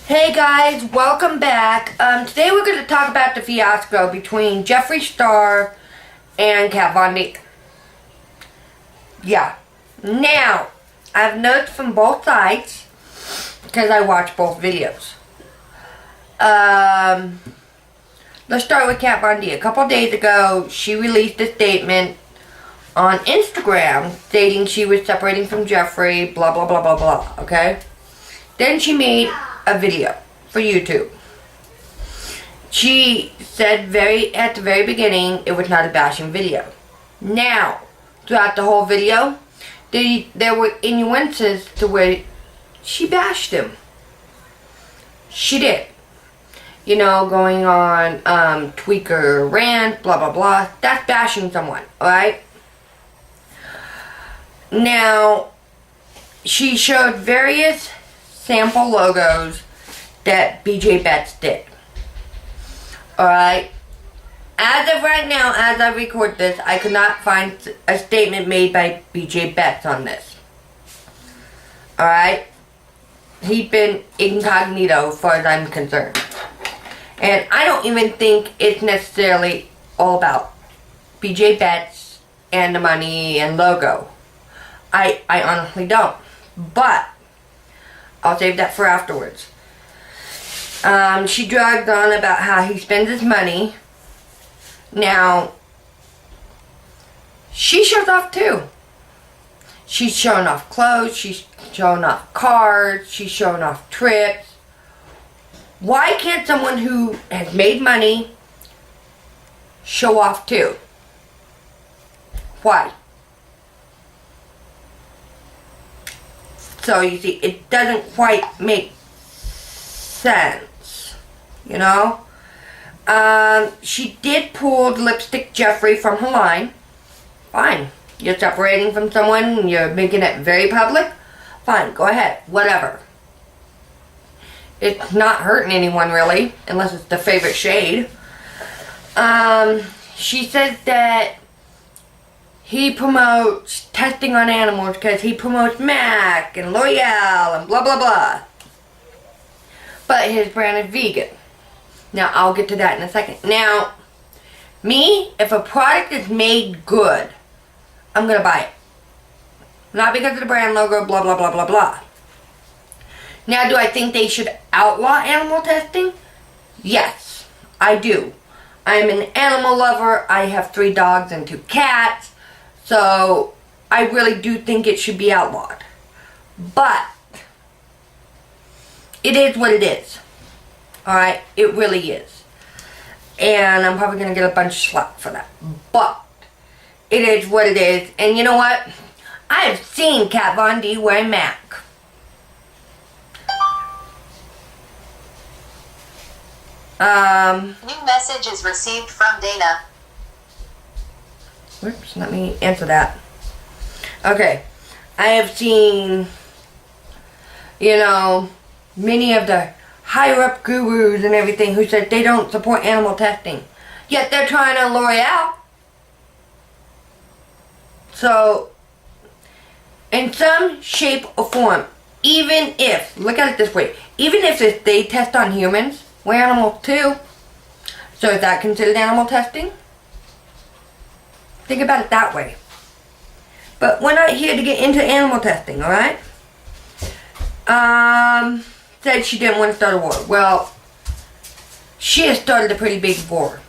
Hey guys, welcome back. Today we're going to talk about the fiasco between Jeffree Star and Kat Von D. Yeah. Now, I've notes from both sides because I watch both videos. Let's start with Kat Von D. A couple days ago, she released a statement on Instagram stating she was separating from Jeffree, blah, blah, blah, blah, blah, okay? Then she made a video for YouTube. She said at the very beginning it was not a bashing video. Now, throughout the whole video, there were innuences to where she bashed him. She did. You know, going on tweaker rant, blah blah blah. That's bashing someone, alright? Now, she showed various sample logos that BJ Betts did. Alright? As of right now, as I record this, I could not find a statement made by BJ Betts on this. Alright? He's been incognito as far as I'm concerned. And I don't even think it's necessarily all about BJ Betts and the money and logo. I honestly don't. But I'll save that for afterwards. She dragged on about how he spends his money. Now, she shows off too. She's showing off clothes, she's showing off cars, she's showing off trips. Why can't someone who has made money show off too? Why? So you see, it doesn't quite make sense, you know? She did pull the lipstick Jeffree from her line. Fine. You're separating from someone, you're making it very public. Fine, go ahead, whatever. It's not hurting anyone really, unless it's the favorite shade. She says that he promotes testing on animals because he promotes MAC and L'Oreal and blah blah blah. But his brand is vegan. Now, I'll get to that in a second. Now, me, if a product is made good, I'm going to buy it. Not because of the brand logo, blah blah blah blah blah. Now, do I think they should outlaw animal testing? Yes, I do. I'm an animal lover. I have 3 dogs and 2 cats. So, I really do think it should be outlawed. But, it is what it is. Alright? It really is. And I'm probably going to get a bunch of slack for that. But, it is what it is. And you know what? I have seen Kat Von D wear MAC. New message is received from Dana. Whoops, let me answer that. Okay. I have seen, you know, many of the higher up gurus and everything who said they don't support animal testing. Yet they're trying on L'Oreal. So, in some shape or form, even if, look at it this way, even if they test on humans, we're animals too. So is that considered animal testing? Think about it that way. But we're not here to get into animal testing, alright? Said she didn't want to start a war. Well, she has started a pretty big war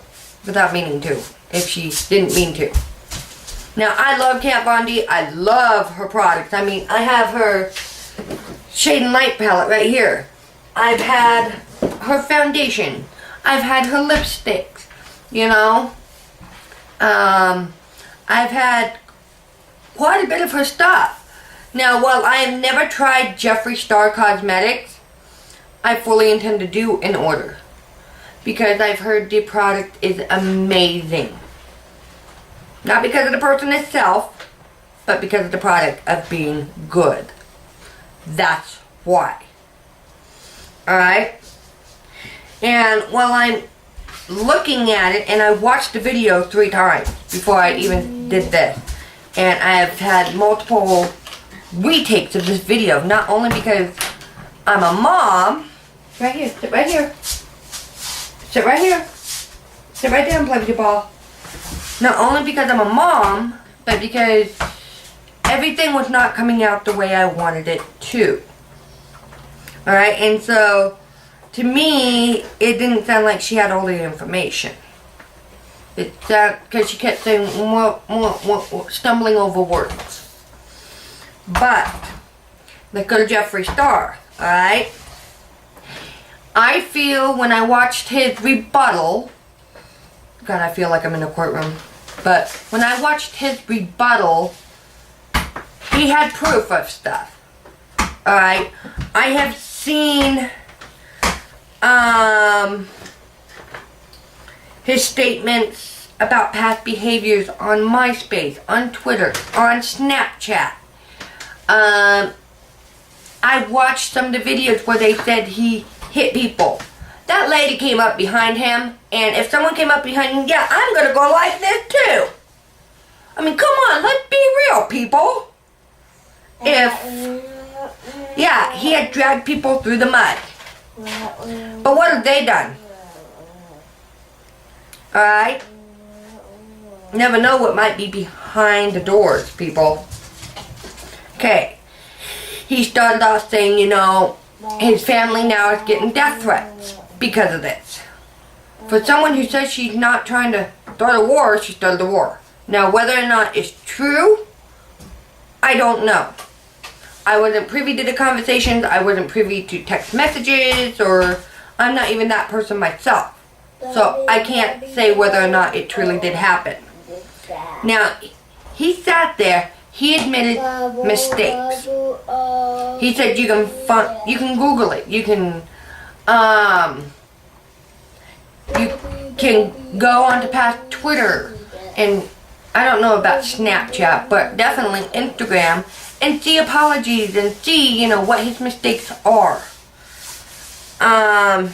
without meaning to, if she didn't mean to. Now, I love Kat Von D. I love her products. I mean, I have her Shade and Light palette right here. I've had her foundation. I've had her lipsticks. You know? I've had quite a bit of her stuff. Now, while I have never tried Jeffree Star Cosmetics, I fully intend to do an order. Because I've heard the product is amazing. Not because of the person itself, but because of the product of being good. That's why. Alright? And while I'm looking at it, and I watched the video 3 times before I even did this. And I have had multiple retakes of this video. Not only because I'm a mom, Right here. Sit right here. Sit right here. Sit right there and play with your ball. Not only because I'm a mom, but because everything was not coming out the way I wanted it to. Alright, and so, to me, it didn't sound like she had all the information. It sounded, because she kept saying, stumbling over words. But, let's go to Jeffree Star, alright? I feel when I watched his rebuttal, God, I feel like I'm in a courtroom. But when I watched his rebuttal, he had proof of stuff. Alright? I have seen his statements about past behaviors on MySpace, on Twitter, on Snapchat. I watched some of the videos where they said he hit people. That lady came up behind him, and if someone came up behind him, yeah, I'm gonna go like this too. I mean, come on, let's be real, people. Yeah, he had dragged people through the mud. But what have they done? Alright? Never know what might be behind the doors, people. Okay. He started off saying, you know, his family now is getting death threats because of this. For someone who says she's not trying to start a war, she started a war. Now, whether or not it's true, I don't know. I wasn't privy to the conversations. I wasn't privy to text messages, or I'm not even that person myself. So I can't say whether or not it truly did happen. Now, he sat there. He admitted mistakes. He said you can Google it. You can go onto past Twitter, and I don't know about Snapchat, but definitely Instagram, and see apologies and see, you know, what his mistakes are. On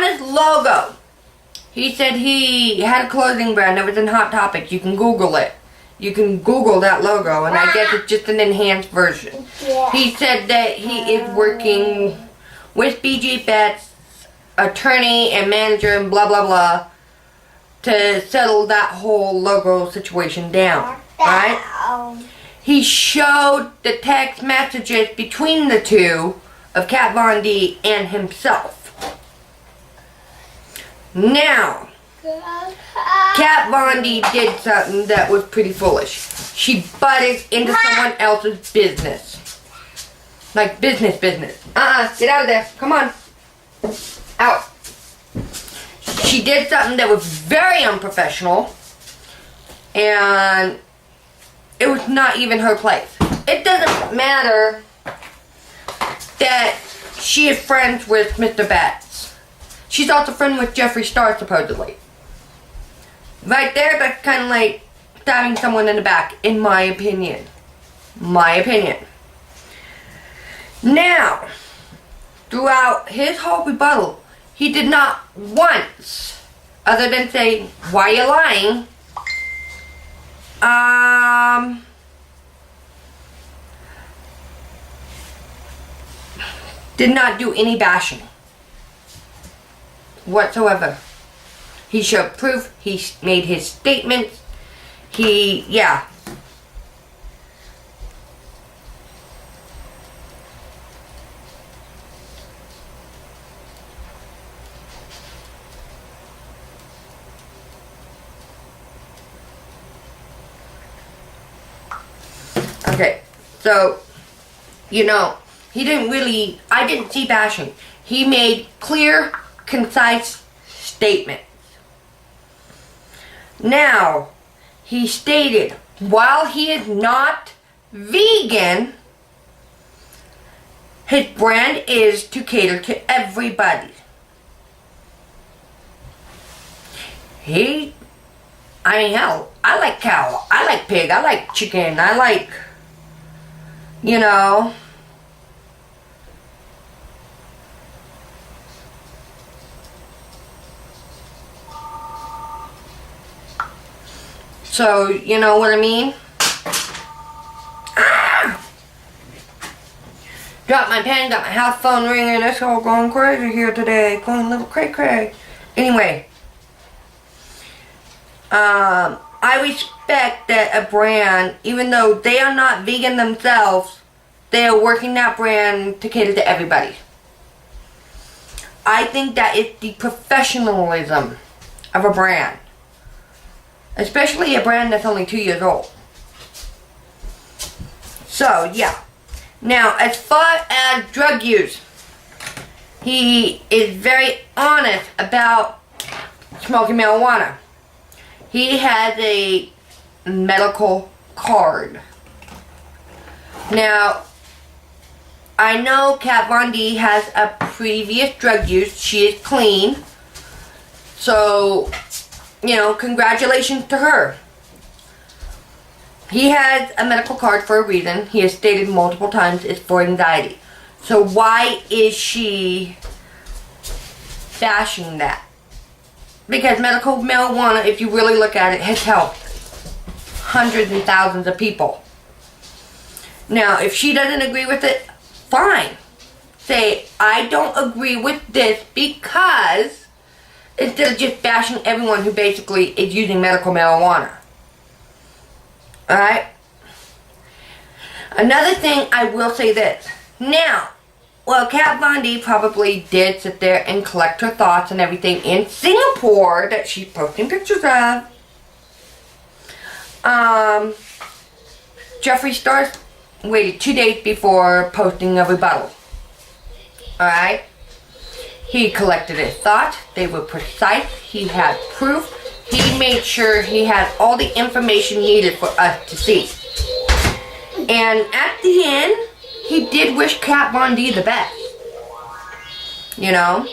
his logo, he said he had a clothing brand that was in Hot Topics. You can Google it. You can Google that logo, and I guess it's just an enhanced version. He said that he is working with BG Betts, attorney and manager and blah blah blah, to settle that whole logo situation down, right? He showed the text messages between the two of Kat Von D and himself. Now, Kat Von D did something that was pretty foolish. She butted into someone else's business. Like business. Get out of there. Come on. Out. She did something that was very unprofessional, and it was not even her place. It doesn't matter that she is friends with Mr. Betts. She's also friends with Jeffree Star, supposedly. Right there, that's kind of like stabbing someone in the back, in my opinion. Now, throughout his whole rebuttal, he did not once, other than say, why you lying, did not do any bashing whatsoever. He showed proof. He made his statements. Yeah. Okay, so, you know, I didn't see bashing. He made clear, concise statements. Now, he stated, while he is not vegan, his brand is to cater to everybody. I mean, hell, I like cow, I like pig, I like chicken, I like, you know, so, you know what I mean? Dropped my pen, got my house phone ringing. It's all going crazy here today. Going a little cray-cray. Anyway. I respect that a brand, even though they are not vegan themselves, they are working that brand to cater to everybody. I think that is the professionalism of a brand. Especially a brand that's only 2 years old. So, yeah. Now, as far as drug use, he is very honest about smoking marijuana. He has a medical card. Now, I know Kat Von D has a previous drug use. She is clean. So, you know, congratulations to her. He has a medical card for a reason. He has stated multiple times it's for anxiety. So why is she bashing that? Because medical marijuana, if you really look at it, has helped hundreds and thousands of people. Now, if she doesn't agree with it, fine. Say, I don't agree with this because, instead of just bashing everyone who basically is using medical marijuana. Alright? Another thing, I will say this. Now, well, Kat Von D probably did sit there and collect her thoughts and everything in Singapore that she's posting pictures of. Jeffree Star waited 2 days before posting a rebuttal. Alright? He collected his thoughts. They were precise. He had proof. He made sure he had all the information needed for us to see. And at the end, he did wish Kat Von D the best. You know?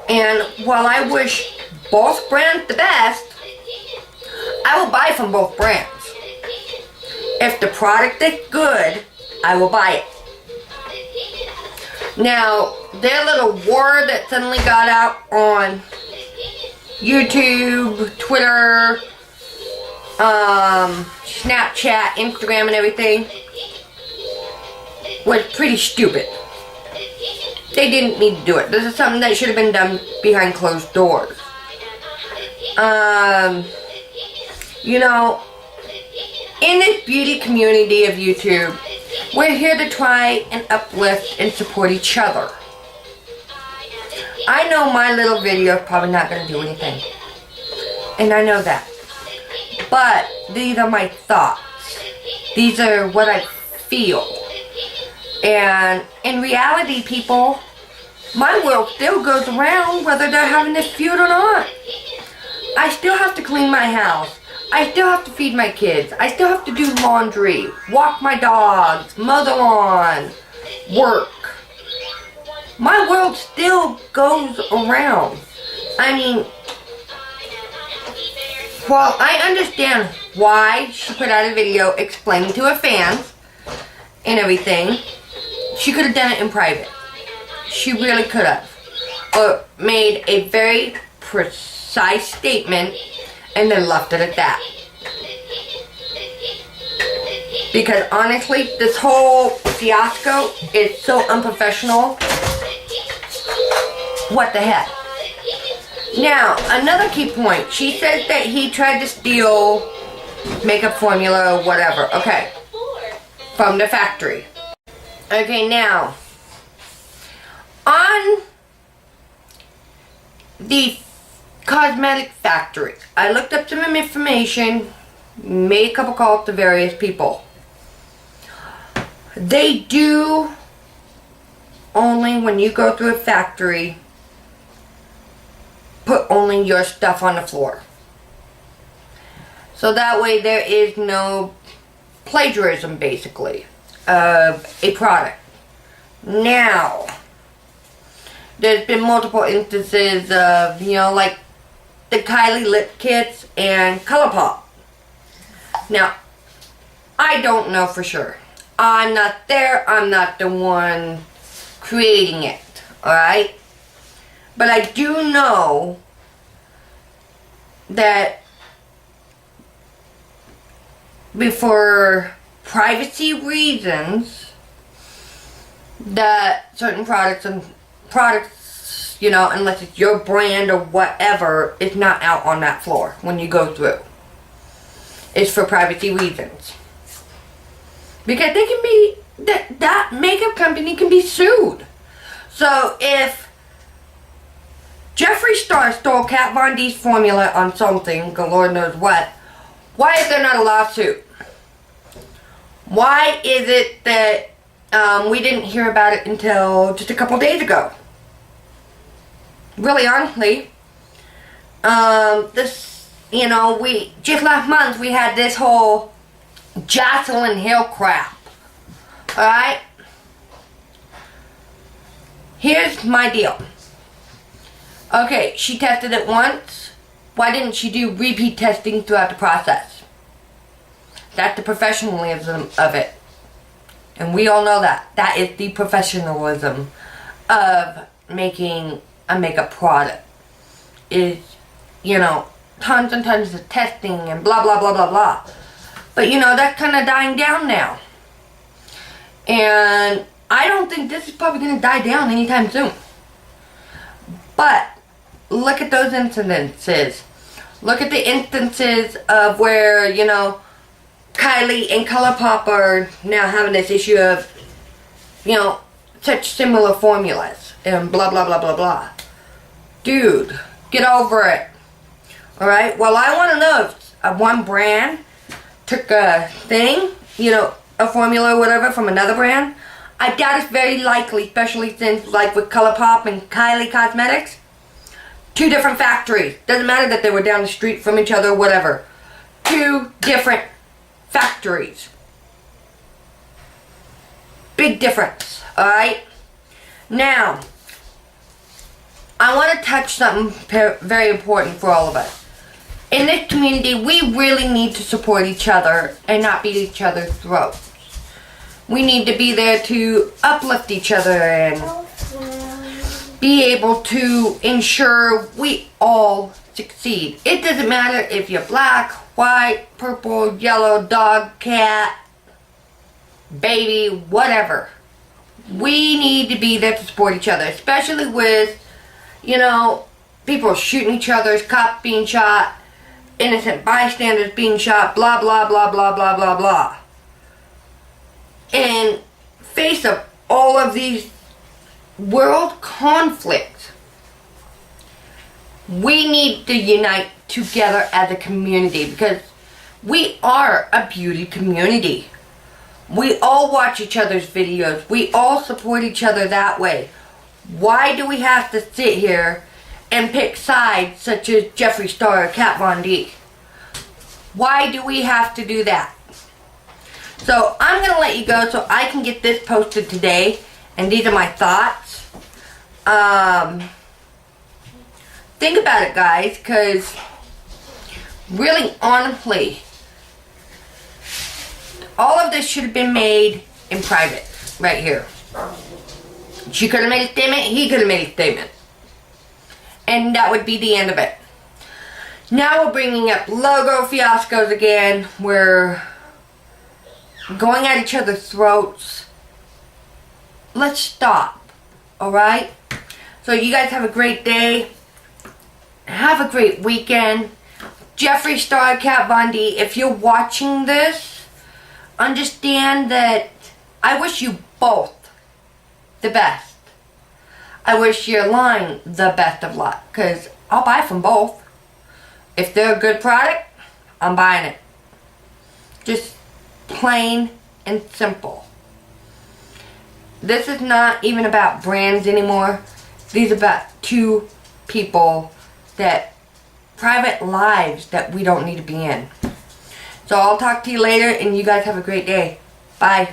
And while I wish both brands the best, I will buy from both brands. If the product is good, I will buy it. Now, their little war that suddenly got out on YouTube, Twitter, Snapchat, Instagram, and everything was pretty stupid. They didn't need to do it. This is something that should have been done behind closed doors. You know, in this beauty community of YouTube, we're here to try and uplift and support each other. I know my little video is probably not going to do anything. And I know that. But these are my thoughts. These are what I feel. And in reality, people, my world still goes around whether they're having this feud or not. I still have to clean my house. I still have to feed my kids. I still have to do laundry, walk my dogs, mow the lawn, work. My world still goes around. I mean, while I understand why she put out a video explaining to her fans and everything, she could have done it in private. She really could have. Or made a very precise statement and then left it at that. Because honestly, this whole fiasco is so unprofessional. What the heck? Now, another key point. She says that he tried to steal makeup formula or whatever. Okay. From the factory. Okay, now. On the cosmetic factory, I looked up some information, made a couple calls to various people. They do only, when you go through a factory, put only your stuff on the floor. So that way there is no plagiarism, basically, of a product. Now, there's been multiple instances of, you know, like the Kylie lip kits and ColourPop. Now, I don't know for sure. I'm not there. I'm not the one creating it. Alright? But I do know that for privacy reasons, that certain products, you know, unless it's your brand or whatever, is not out on that floor when you go through. It's for privacy reasons. Because they can be, that makeup company can be sued. So if Jeffree Star stole Kat Von D's formula on something, Lord knows what, why is there not a lawsuit? Why is it that we didn't hear about it until just a couple days ago? Really, honestly, you know, just last month we had this whole Jocelyn Hill crap. Alright? Here's my deal. Okay, she tested it once. Why didn't she do repeat testing throughout the process? That's the professionalism of it. And we all know that. That is the professionalism of making a makeup product. Is, you know, tons and tons of testing and blah blah blah blah blah. But you know, that's kind of dying down now. And I don't think this is probably going to die down anytime soon. But look at those incidences. Look at the instances of where, you know, Kylie and ColourPop are now having this issue of, you know, such similar formulas and blah blah blah blah blah. Dude, get over it. Alright? Well, I want to know if one brand took a thing, you know, a formula or whatever from another brand. I doubt it's very likely, especially since, like with ColourPop and Kylie Cosmetics, 2 different factories. Doesn't matter that they were down the street from each other or whatever. 2 different factories. Big difference, alright? Now, I want to touch something very important for all of us. In this community, we really need to support each other and not beat each other's throats. We need to be there to uplift each other and be able to ensure we all succeed. It doesn't matter if you're black, white, purple, yellow, dog, cat, baby, whatever. We need to be there to support each other, especially with, you know, people shooting each other, cops being shot, innocent bystanders being shot, blah, blah, blah, blah, blah, blah, blah. In face of all of these world conflicts, we need to unite together as a community because we are a beauty community. We all watch each other's videos. We all support each other that way. Why do we have to sit here and pick sides such as Jeffree Star or Kat Von D? Why do we have to do that? So I'm going to let you go so I can get this posted today. And these are my thoughts. Think about it, guys, because really, honestly, all of this should have been made in private, right here. She could have made a statement, he could have made a statement. And that would be the end of it. Now we're bringing up logo fiascos again. We're going at each other's throats. Let's stop, alright? So you guys have a great day. Have a great weekend. Jeffree Star, Kat Von D, if you're watching this, understand that I wish you both the best. I wish your line the best of luck, because I'll buy from both. If they're a good product, I'm buying it. Just plain and simple. This is not even about brands anymore. These are about 2 people that private lives that we don't need to be in. So I'll talk to you later and you guys have a great day. Bye.